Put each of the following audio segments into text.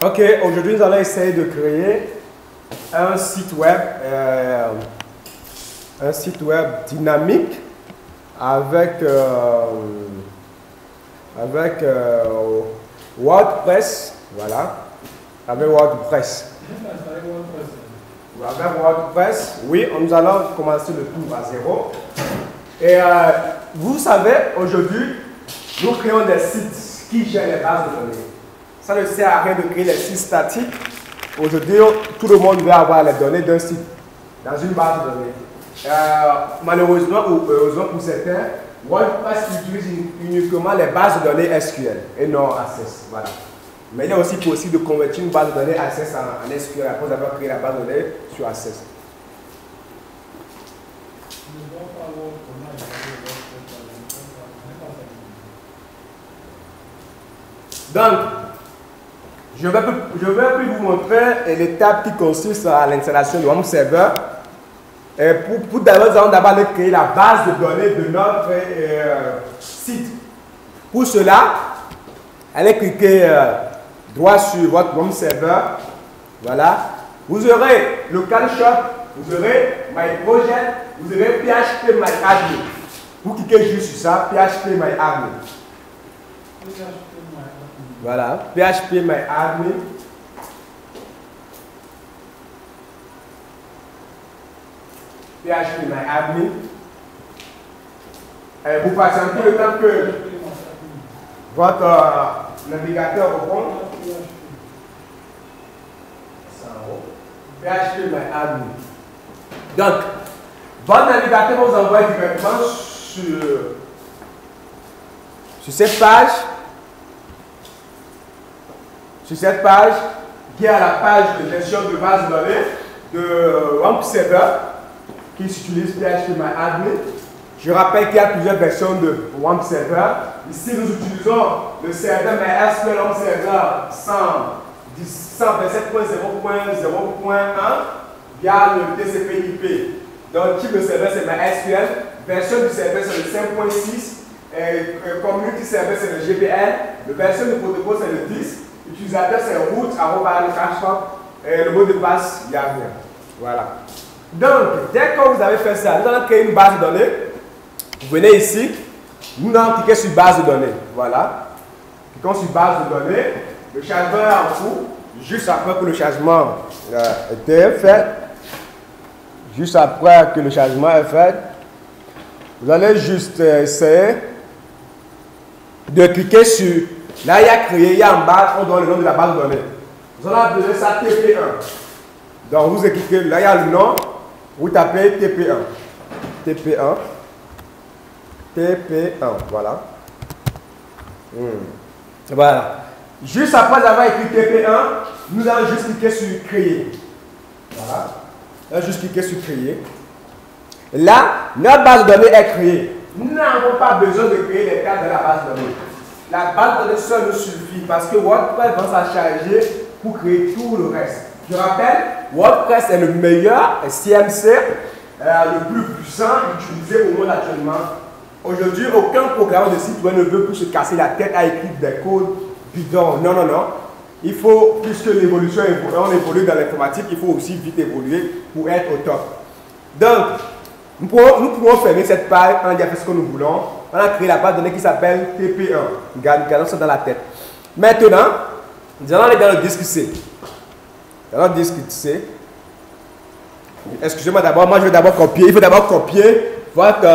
Ok, aujourd'hui nous allons essayer de créer un site web dynamique avec WordPress, voilà, avec WordPress. Avec WordPress, oui, nous allons commencer le tour à zéro. Et vous savez, aujourd'hui, nous créons des sites qui gèrent les bases de données. Ça ne sert à rien de créer des sites statiques. Aujourd'hui, tout le monde veut avoir les données d'un site dans une base de données. Malheureusement ou heureusement pour certains, WordPress utilise uniquement les bases de données SQL et non Access. Voilà. Mais il est aussi possible de convertir une base de données Access en SQL après avoir créé la base de données sur Access. Donc, je vais plus vous montrer l'étape qui consiste à l'installation de Home Server. Pour d'abord, nous allons d'abord créer la base de données de notre site. Pour cela, allez cliquer droit sur votre Home Server. Voilà. Vous aurez Local Shop, vous aurez My Project, vous aurez PHP My Admin. Vous cliquez juste sur ça, PHP My Admin. Voilà, PHP My Admin. PHP My Admin. Vous passez un peu le temps que votre navigateur répond. PHP My Admin. Donc, votre navigateur vous envoie directement sur cette page. Sur cette page, qui est à la page de gestion de base de données de Home Server, qui utilise PHP My Admin. Je rappelle qu'il y a plusieurs versions de Home Server. Ici, nous utilisons le serveur MySQL Home Server 127.0.0.1 via le TCP/IP. Donc, type de serveur, c'est MySQL. Version du serveur, c'est le 5.6. Community Server, c'est le GPL. La version du protocole, c'est le 10. L'utilisateur, c'est root, et le mot de passe, il n'y a rien. Voilà. Donc, dès que vous avez fait ça, nous allons créer une base de données. Vous venez ici, nous allons cliquer sur base de données. Voilà. Cliquons sur base de données. Le chargement est en cours. Juste après que le chargement était fait, vous allez juste essayer de cliquer sur. Là, il y a créé, il y a en bas, on donne le nom de la base de données. Nous allons appeler ça TP1. Donc, vous cliquez, là, il y a le nom, vous tapez TP1. TP1. TP1, voilà. Voilà. Juste après avoir écrit TP1, nous allons juste cliquer sur créer. Voilà. Là, juste cliquer sur créer. Là, notre base de données est créée. Nous n'avons pas besoin de créer les cartes de la base de données. La base de données seule nous suffit parce que WordPress va s'en charger pour créer tout le reste. Je rappelle, WordPress est le meilleur CMC, le plus puissant utilisé au monde actuellement. Aujourd'hui, aucun programmeur de site web ne veut plus se casser la tête à écrire des codes bidons. Non, non, non. Il faut, puisque l'évolution on évolue dans l'informatique, il faut aussi vite évoluer pour être au top. Donc, nous pouvons fermer cette page en disant ce que nous voulons. On a créé la base de données qui s'appelle TP1. Gardons ça dans la tête. Maintenant, nous allons aller dans le disque C. Dans le disque C. Excusez-moi d'abord, moi je vais d'abord copier. Il faut d'abord copier votre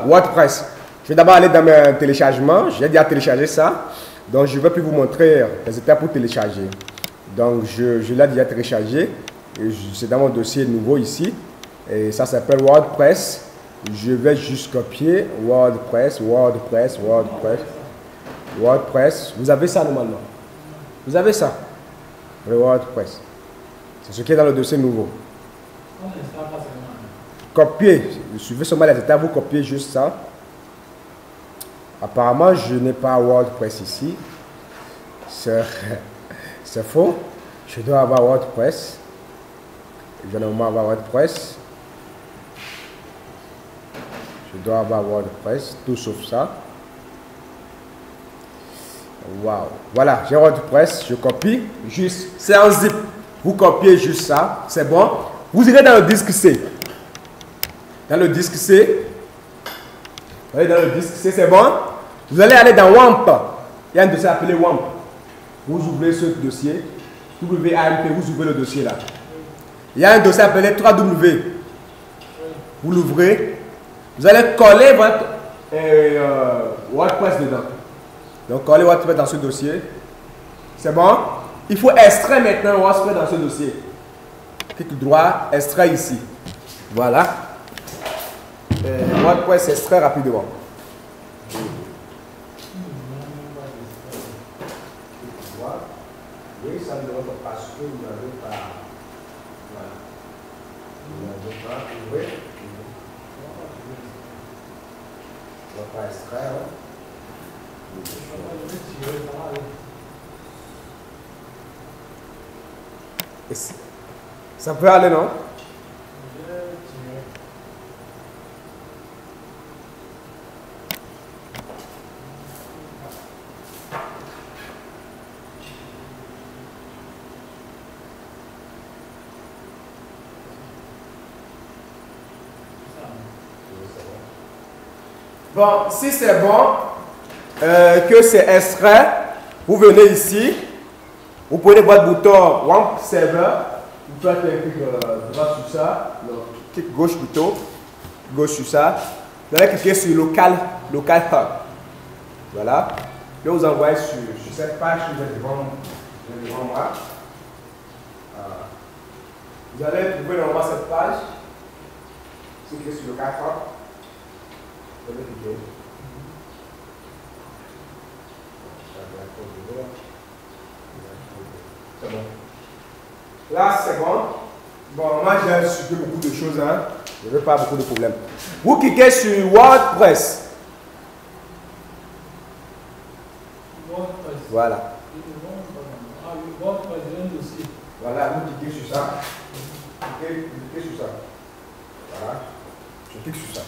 WordPress. Je vais d'abord aller dans mes téléchargements. J'ai déjà téléchargé ça. Donc je ne vais plus vous montrer les étapes pour télécharger. Donc je l'ai déjà téléchargé. C'est dans mon dossier nouveau ici. Et ça s'appelle WordPress. Je vais juste copier WordPress. Vous avez ça normalement. Vous avez ça. Le WordPress. C'est ce qui est dans le dossier nouveau. Copier. Suivez seulement les étapes. Vous copiez juste ça. Apparemment, je n'ai pas WordPress ici. C'est faux. Je dois avoir WordPress. Je dois normalement avoir WordPress. Je dois avoir WordPress, tout sauf ça. Wow. Voilà, j'ai WordPress, je copie, juste, c'est en zip. Vous copiez juste ça, c'est bon. Vous irez dans le disque C. Dans le disque C, vous allez dans le disque C, c'est bon. Vous allez aller dans WAMP. Il y a un dossier appelé WAMP. Vous ouvrez ce dossier, WAMP, vous ouvrez le dossier là. Il y a un dossier appelé 3W. Vous l'ouvrez. Vous allez coller votre WordPress dedans. Donc, coller WordPress dans ce dossier. C'est bon. Il faut extraire maintenant WordPress dans ce dossier. Clic droit, extrait ici. Voilà. WordPress s'extrait rapidement. Oui, ça ne devrait pas parce que vous n'avez pas. Voilà. Vous n'avez pas trouvé. On va pas extraire. Ça peut aller, non? Bon, si c'est bon, que c'est extrait, vous venez ici, vous prenez votre bouton WAMP Server, vous faites un clic droit sur ça, clic gauche plutôt, gauche sur ça, vous allez cliquer sur Local Hub. Voilà, puis vous envoyez sur cette page que vous êtes devant moi. Vous allez trouver normalement cette page, vous cliquez sur Local Hub. C'est bon. Là, c'est bon. Bon, moi, j'ai supprimé beaucoup de choses. Hein. Je ne veux pas beaucoup de problèmes. Vous cliquez sur WordPress. Voilà. Voilà, vous cliquez sur ça. Cliquez sur ça. Voilà. Je clique sur ça.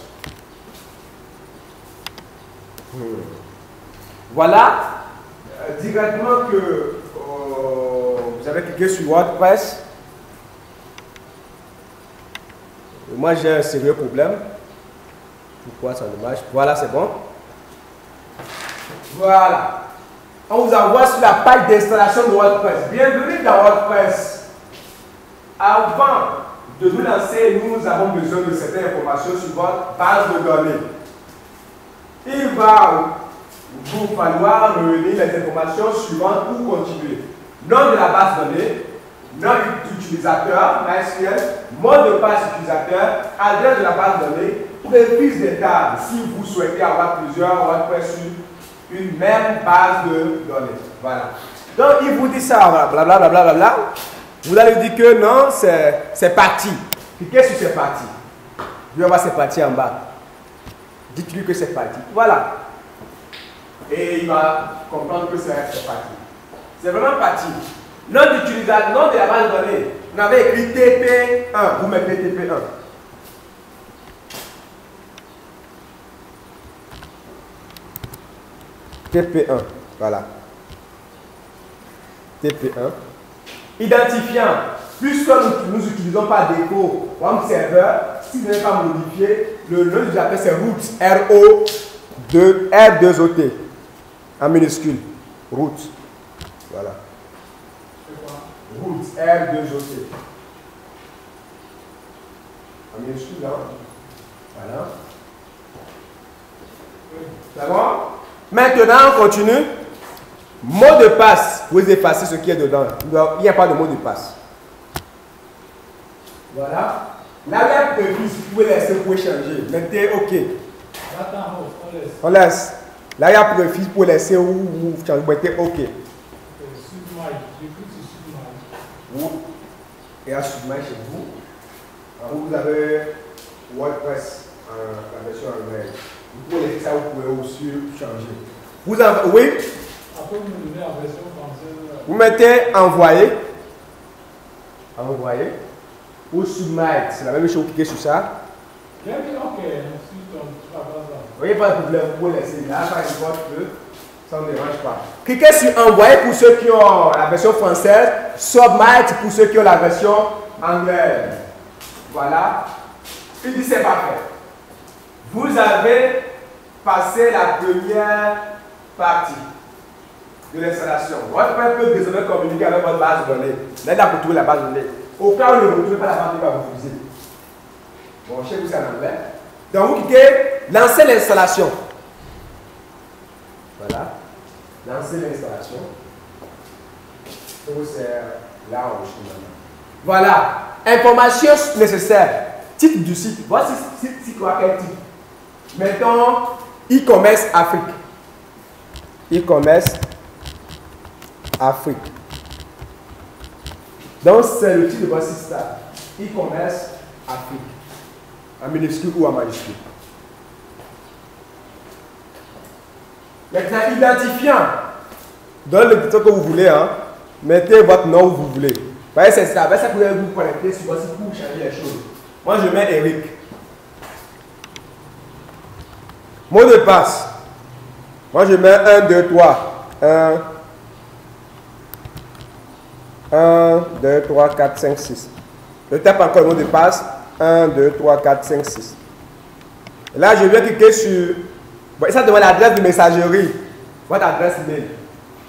Voilà, directement que vous avez cliqué sur WordPress. Moi j'ai un sérieux problème. Pourquoi ça ne marche? Voilà, c'est bon. Voilà. On vous envoie sur la page d'installation de WordPress. Bienvenue dans WordPress. Avant de nous lancer, nous avons besoin de certaines informations sur votre base de données. Il va vous falloir revenir les informations suivantes pour continuer. Nom de la base de données, nom d'utilisateur, MySQL, mot de passe utilisateur, adresse de la base de données, préfixe des tables si vous souhaitez avoir plusieurs WordPress sur une même base de données. Voilà. Donc il vous dit ça, blablabla. Vous allez dire que non, c'est parti. Cliquez sur c'est parti. Vous allez voir c'est parti en bas. Dites-lui que c'est parti. Voilà. Et il va comprendre que c'est parti. C'est vraiment parti. Nom d'utilisateur, nom de la base de données. Vous avez écrit TP1. Vous mettez TP1. TP1. Voilà. TP1. Identifiant. Puisque nous n'utilisons pas d'écho WAMP Server, si vous n'avez pas modifié, le nom que j'appelle c'est root. R2OT. En minuscule. Root. Voilà. Root. R2OT. En minuscule, là. Voilà. C'est bon? Maintenant, on continue. Mot de passe. Vous effacez ce qui est dedans. Il n'y a pas de mot de passe. Voilà. L'arrière préfixe, vous pouvez laisser, vous pouvez changer. Mettez OK. On laisse. L'arrière préfixe, vous pouvez laisser ou vous changez. Vous mettez OK. Et à Submite chez vous. En haut, vous avez WordPress, la version anglaise. Vous pouvez laisser ça, vous pouvez aussi changer. Vous avez, oui. Après, vous me donnez la version française. Vous mettez envoyer. Envoyer. Ou Submite, c'est la même chose, vous cliquez sur ça. Ok, vous voyez pas de problème, vous pouvez laisser là, par exemple, Ça ne dérange pas. Cliquez sur envoyer pour ceux qui ont la version française, submit pour ceux qui ont la version anglaise. Voilà. Il dit c'est parfait. Vous avez passé la première partie de l'installation. Votre frère peut désormais communiquer avec votre base de données. Là, il a retrouvé la base de données. Au cas où vous ne retrouvez pas la base de données, vous utilisez. Bon, chez vous, c'est en anglais. Donc, vous cliquez, lancez l'installation. Voilà. Lancez l'installation. C'est là où je suis maintenant. Voilà. Informations nécessaires. Titre du site. Voici site quoi, quel titre? Mettons e-commerce Afrique. E-commerce Afrique. Donc, c'est le titre de votre site. E-commerce Afrique. En minuscule ou en majuscule. Maintenant, identifiant. Dans le bouton que vous voulez, hein, mettez votre nom où vous voulez. Vous voyez, c'est ça. Avec ça, vous pouvez vous connecter sur votre site pour changer les choses. Moi, je mets Eric. Mot de passe. Moi, je mets 1, 2, 3. 1, 2, 3, 4, 5, 6. Je tape encore le mot de passe. 1, 2, 3, 4, 5, 6. Et là, je viens cliquer sur... Bon, ça demande l'adresse de messagerie. Votre adresse mail.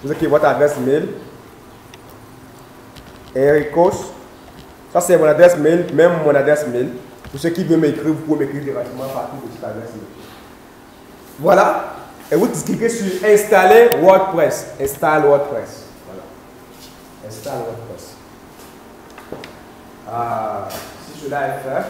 Vous écrivez votre adresse mail. Ericos. Ça, c'est mon adresse mail, même mon adresse mail. Pour ceux qui veulent m'écrire, vous pouvez m'écrire directement partout de cette adresse mail. Voilà. Et vous cliquez sur Installer WordPress. Install WordPress. Voilà. Install WordPress. Si cela est fait,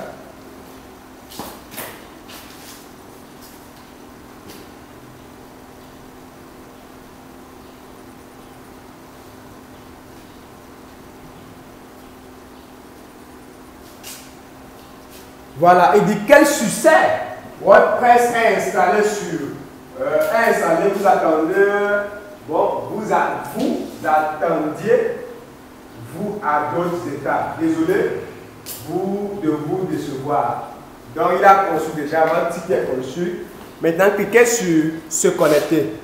voilà, il dit quel succès WordPress est installé sur vous attendez, bon, vous attendiez, vous à d'autres étapes. Désolé, de vous décevoir. Donc il a conçu déjà, votre site est conçu. Maintenant, cliquez sur se connecter.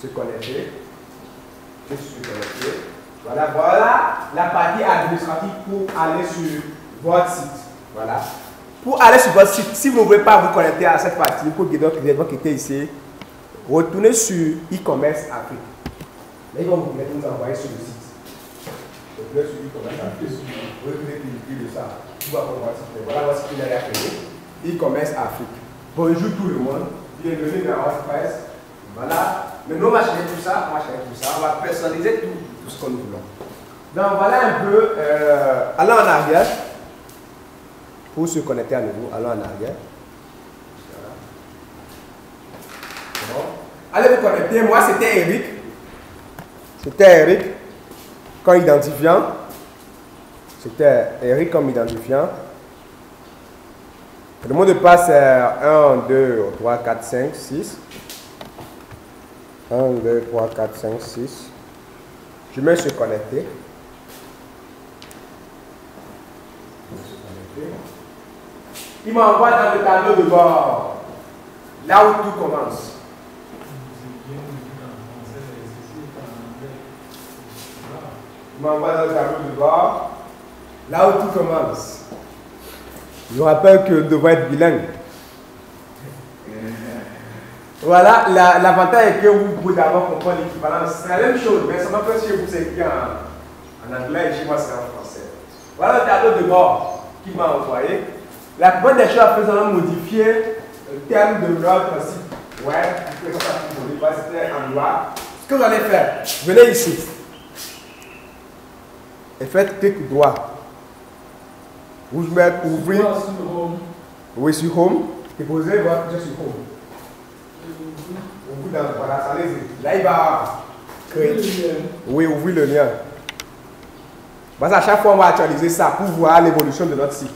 Se connecter. Se connecter. Voilà, voilà la partie administrative pour aller sur votre site. Voilà. Pour aller sur votre site, si vous ne voulez pas vous connecter à cette partie, vous pouvez cliquer ici. Retournez sur e-commerce Afrique. Là, ils vont vous envoyer sur le site. Retournez sur e-commerce Afrique. Vous pouvez cliquer de ça. Voilà ce qu'il a créé. E-commerce Afrique. Bonjour tout le monde. Bienvenue dans WordPress. Voilà. Maintenant, on va changer tout ça. On va personnaliser tout ce que nous voulons. Donc, voilà un peu. Allons en arrière. Pour se connecter à nouveau, allons en arrière. Bon. Allez vous connecter. Moi, c'était Eric. C'était Eric comme identifiant. C'était Eric comme identifiant. Le mot de passe est 1, 2, 3, 4, 5, 6. 1, 2, 3, 4, 5, 6. Je mets se connecter. Il m'envoie dans le tableau de bord, là où tout commence. Il m'envoie dans le tableau de bord, là où tout commence. Je vous rappelle que je devrais être bilingue. Voilà, l'avantage est que vous pouvez d'abord comprendre l'équivalence. C'est la même chose, mais seulement que si vous c'est écrit en anglais et chez moi c'est en français. Voilà le tableau de bord qu'il m'a envoyé. La première des choses à faire, c'est de modifier le thème de notre site web. C'était en noir. Ce que vous allez faire, venez ici et faites clic droit. Vous mettez ouvrir. Oui, sur Home. Déposez votre clic sur Home. Voilà, allez-y. Là, il va créer. Oui, ouvrir le lien. Parce qu'à chaque fois, on va actualiser ça pour voir l'évolution de notre site.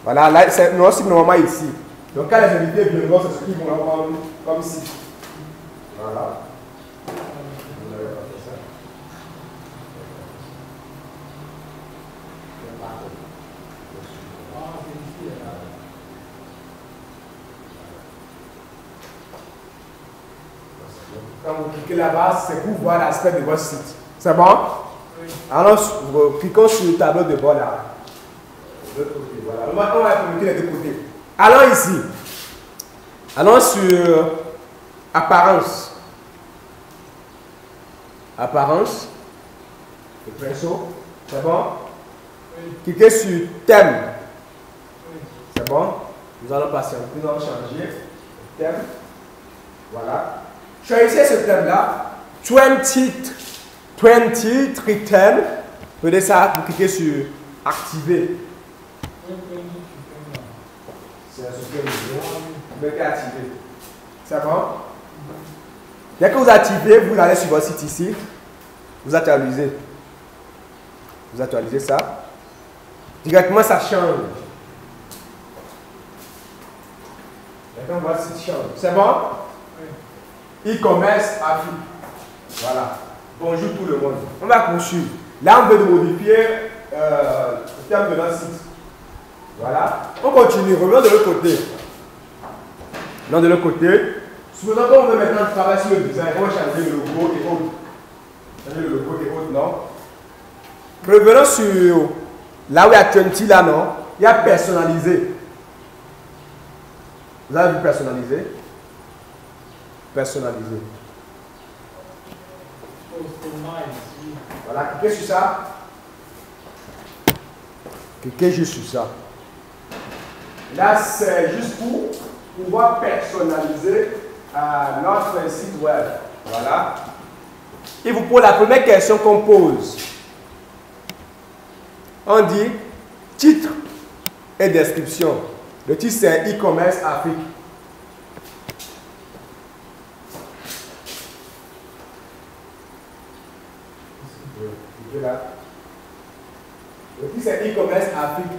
Voilà, là, c'est notre site normalement ici. Donc, quand les invités viendront, c'est ce qu'ils vont avoir comme site. Voilà. Quand vous cliquez là-bas, c'est pour voir l'aspect de votre site. C'est bon? Oui. Alors, cliquons sur le tableau de bord là. De l'autre côté, voilà. On va connecter les deux côtés. Allons ici. Allons sur apparence. Apparence. Le pinceau. C'est bon? Oui. Cliquez sur thème. Oui. C'est bon? Nous allons passer un peu, nous allons changer. Thème. Voilà. Choisissez ce thème-là. 23 thèmes. Vous pouvez ça, vous cliquez sur activer. C'est ce que vous mettez activer. C'est bon? Dès que vous activez, vous allez sur votre site ici. Vous actualisez. Vous actualisez ça. Directement, ça change. Maintenant, votre site change. C'est bon? Oui. E-commerce Afrique. Voilà. Bonjour tout le monde. On va poursuivre. Là, on veut modifier le terme de notre site. Voilà. On continue. Revenons de l'autre côté. Non, de l'autre côté. Supposons qu'on veut maintenant travailler sur le design. On va changer le logo et autres. Changer le logo et autres, non? Revenons sur là où il y a 20 là, non? Il y a personnalisé. Vous avez vu personnaliser? Personnaliser. Voilà, cliquez sur ça. Cliquez juste sur ça. Là, c'est juste pour pouvoir personnaliser notre site web. Voilà. Et vous pose la première question qu'on pose. On dit titre et description. Le titre c'est e-commerce Afrique. Là. Le titre c'est e-commerce Afrique.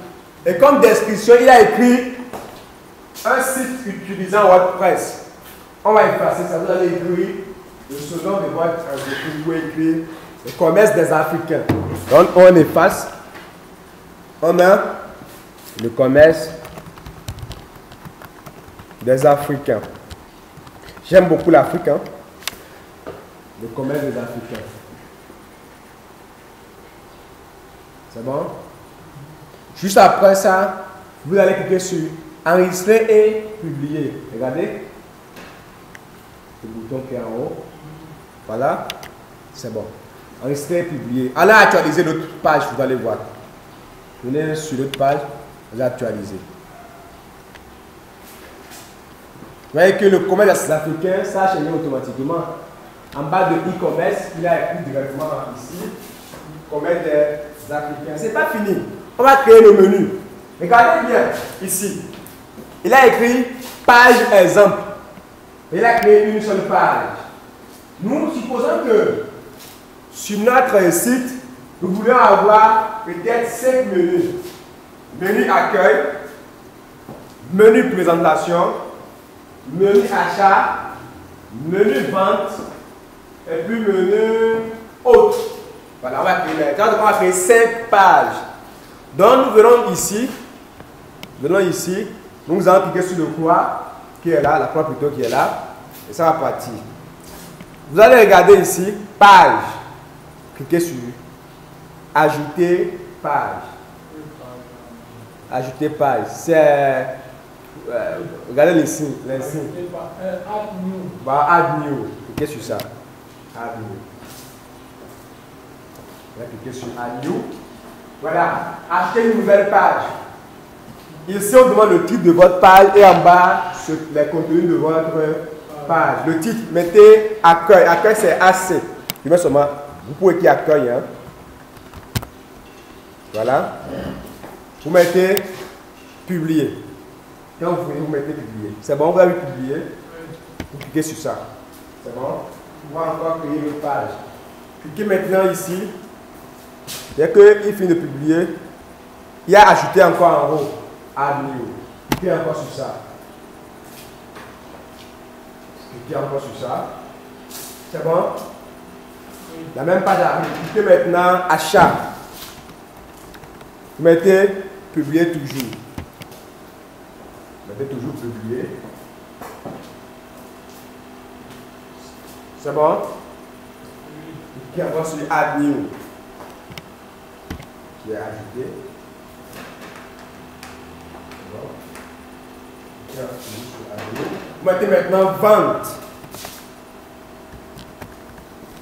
Et comme description, il a écrit un site utilisant WordPress. On va effacer ça. Vous allez écrire le slogan de votre entreprise. Vous pouvez écrire le commerce des Africains. Donc on efface. On met le commerce des Africains. J'aime beaucoup l'Afrique. Hein? Le commerce des Africains. C'est bon? Juste après ça, vous allez cliquer sur enregistrer et publier. Regardez. Le bouton qui est en haut. Voilà. C'est bon. Enregistrer et publier. Allez actualiser l'autre page, vous allez voir. Venez sur l'autre page, vous actualisez. Vous voyez que le commerce des Africains, ça a changé automatiquement. En bas de e-commerce, il a écrit directement ici. Commerce des Africains. C'est pas fini. On va créer le menu. Regardez bien ici. Il a écrit page exemple. Il a créé une seule page. Nous supposons que sur notre site, nous voulons avoir peut-être 5 menus. Menu accueil, menu présentation, menu achat, menu vente et puis menu autre. Voilà, on va créer 5 pages. Donc nous venons ici, nous allons cliquer sur le croix qui est là, la croix plutôt qui est là, et ça va partir. Vous allez regarder ici, page. Cliquez sur ajouter page. Ajouter page. C'est regardez les signes. Add new. Bah, add new. Cliquez sur ça. Add new. Cliquez sur add new. Voilà. Achetez une nouvelle page. Ici, on demande le titre de votre page et en bas, les contenus de votre page. Le titre, mettez accueil. Accueil, c'est AC. Je mets seulement. Vous pouvez écrire accueil. Hein. Voilà. Vous mettez publier. Quand vous voulez, vous mettez publier. C'est bon, vous avez publié. Vous cliquez sur ça. C'est bon. Vous pouvez encore créer une page. Cliquez maintenant ici. Dès qu'il finit de publier, il y a ajouté encore en haut. Add new. Cliquez encore sur ça. Cliquez encore sur ça. C'est bon? La même page arrive. Cliquez maintenant achat. Vous mettez publier toujours. Vous mettez toujours publier. C'est bon? Qui va sur Add New. Qui est ajouté. C'est bon? Qui va sur Add New. Vous mettez maintenant vente.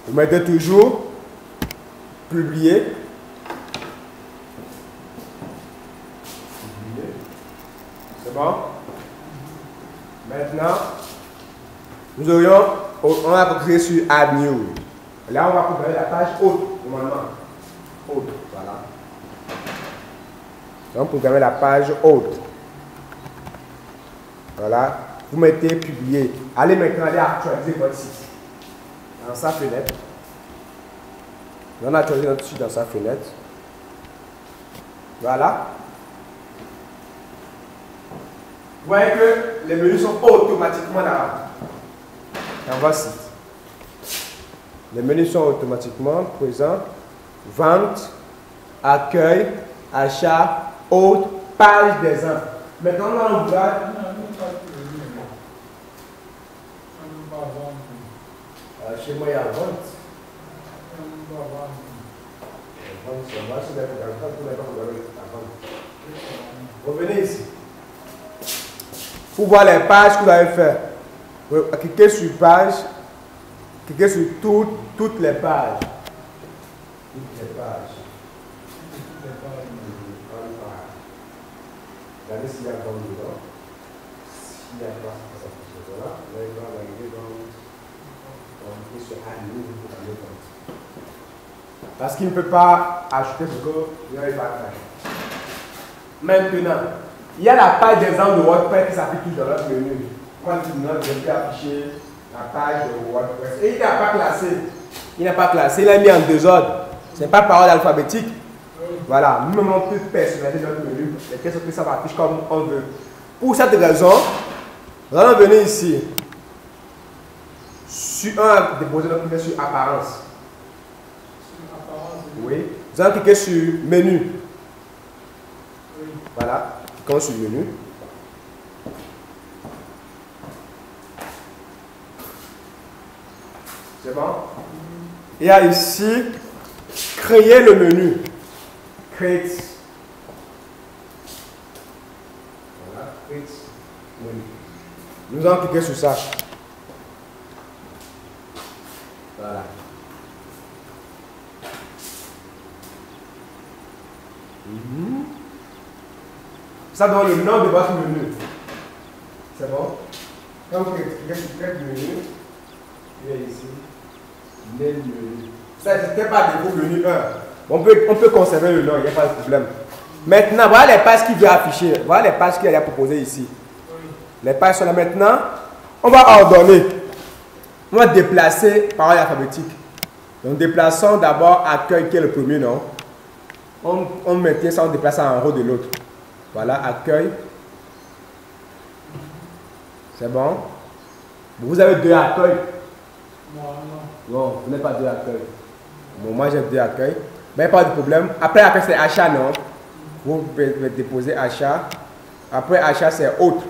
Vous mettez toujours publier. C'est bon? Maintenant, on va créer sur Add New. Là, on va programmer la page haute, normalement. Haute, voilà. Donc, programmer la page haute. Voilà. Vous mettez publier. Allez maintenant, allez actualiser votre site. Dans sa fenêtre. On a actualisé notre site dans sa fenêtre. Voilà. Vous voyez que les menus sont automatiquement là dans votre site. Les menus sont automatiquement présents. Vente, accueil, achat, hôte, page des gens. Maintenant, on va vouloir. Chez moi, il y a vente. Revenez ici. Pour voir les pages que vous avez fait. Cliquez sur page. Cliquez sur toutes les pages. Toutes les pages. Regardez s'il y a comme dedans. S'il n'y a pas, ça fonctionne. Voilà. Là, il va arriver dans. On peut sur Add New pour aller compte. Parce qu'il ne peut pas acheter ce que il n'arrive pas à faire. Maintenant, il y a la page d'exemple de WordPress qui s'affiche dans notre menu. Quand tu notes, je peux afficher la page de WordPress. Et il n'a pas classé. Il n'a pas classé, il a mis en désordre. Ce n'est pas par ordre alphabétique. Voilà, nous on peut personnaliser notre menu. Les questions que ça va afficher comme on veut. Pour cette raison, nous allons venir ici. Sur un, déposer notre menu sur apparence. Oui. Vous allez cliquer sur menu. Oui. Voilà. Cliquons sur menu. C'est bon? Il y a ici créer le menu. Create. Voilà. Create menu. Nous allons cliquer sur ça. Voilà. Ça donne le nom de votre menu. C'est bon? Quand vous cliquez sur Create menu, il y a ici Name menu. Ça, c'était pas défaut menu 1. On peut conserver le nom, il n'y a pas de problème. Maintenant, voilà les pages qu'il veut afficher. Voilà les pages qu'il a proposées ici. Les pages sont là maintenant. On va ordonner. On va déplacer par ordre alphabétique. Donc, déplaçons d'abord accueil qui est le premier nom. On maintient ça, on déplace ça en haut de l'autre. Voilà, accueil. C'est bon? Vous avez deux accueils? Non, vous n'avez pas deux accueils. Bon, moi j'ai deux accueils. Mais pas de problème. Après, accueil c'est achat, non? Vous pouvez déposer achat. Après, achat c'est autre.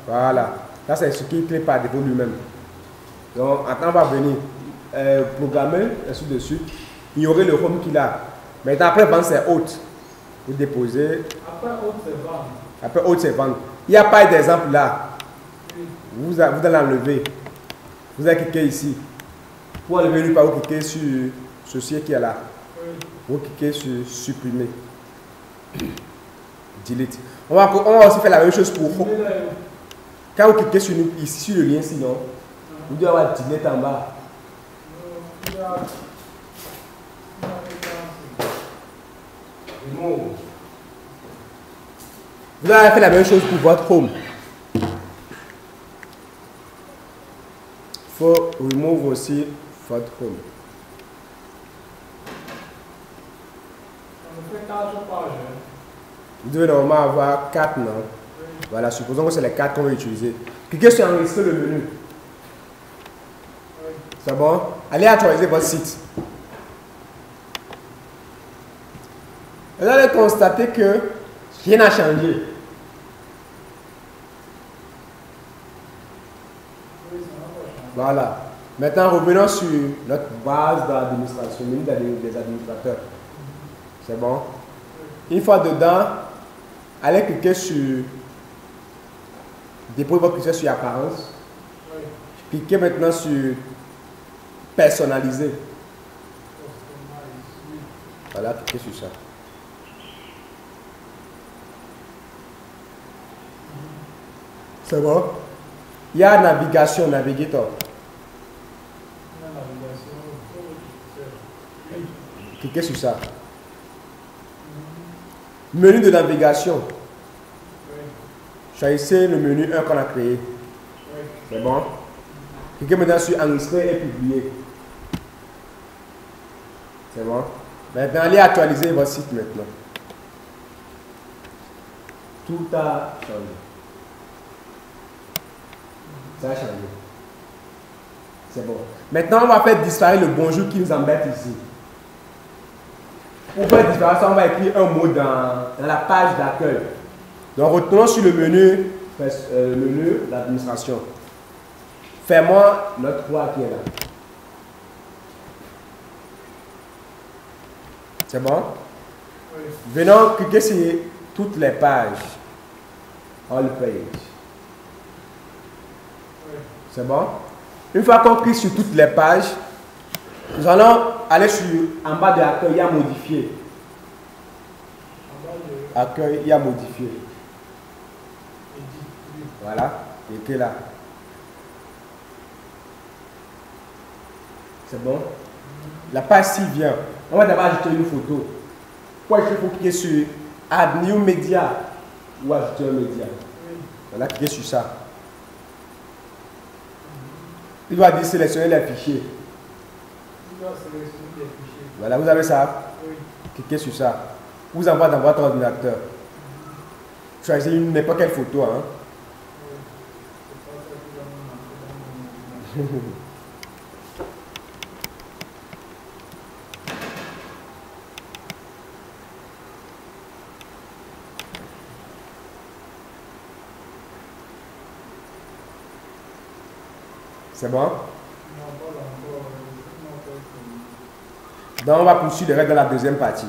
Voilà. Là, c'est ce qui crée par défaut lui-même. Donc, attends, on va venir programmer, ainsi de suite. Ignorer le home qu'il a. Maintenant, après, vente, c'est haute. Vous déposez. Après, haute, c'est vente. Après, haute, c'est vente. Il n'y a pas d'exemple là. Oui. Vous allez l'enlever. Vous allez cliquer ici. Pour enlever lui, vous cliquez sur ceci qui est là. Oui. Vous cliquez sur supprimer. Delete. On va aussi faire la même chose pour home. Quand vous cliquez sur ici sur le lien, sinon, vous devez avoir delete en bas. Vous allez faire la même chose pour votre home. Il faut remove aussi votre home. On fait 4 pages. Vous devez normalement avoir 4, non? Voilà, supposons que c'est les 4 qu'on va utiliser. Cliquez sur enregistrer le menu. C'est bon? Allez actualiser votre site. Vous allez constater que rien n'a changé. Voilà. Maintenant, revenons sur notre base d'administration, menu des administrateurs. C'est bon? Une fois dedans, allez cliquer sur déposer votre curseur sur apparence. Cliquez maintenant sur personnaliser. Voilà, cliquez sur ça. C'est bon? Il y a navigation, navigator. Cliquez sur ça. Menu de navigation. Choisissez le menu 1 qu'on a créé. C'est bon? Cliquez maintenant sur enregistrer et publier. C'est bon? Maintenant, allez actualiser votre site maintenant. Tout a changé. Ça a changé. C'est bon. Maintenant, on va faire disparaître le bonjour qui nous embête ici. Pour faire disparaître ça, on va écrire un mot dans la page d'accueil. Donc, retournons sur le menu d'administration. Fais-moi notre croix qui est là. C'est bon? Oui. Venons cliquer sur toutes les pages. All page. Oui. C'est bon? Une fois qu'on clique sur toutes les pages, nous allons aller sur en bas de l'accueil, il y a modifier. En bas de Accueil, il y a modifier. édit. Voilà, cliquez là. C'est bon? La page 6 vient. On va d'abord ajouter une photo. Pour ajouter, il faut cliquer sur Add New Media ou ajouter un média. Oui. Voilà, cliquez sur ça. Il doit dire sélectionner les fichiers. Il doit sélectionner les fichiers. Voilà, vous avez ça. Oui. Cliquez sur ça. Vous envoie dans votre ordinateur. Choisissez n'importe quelle photo. Hein. Oui. C'est pas ça qui va me marquer dans mon C'est bon? Non, pas encore. Donc on va poursuivre le reste dans la deuxième partie.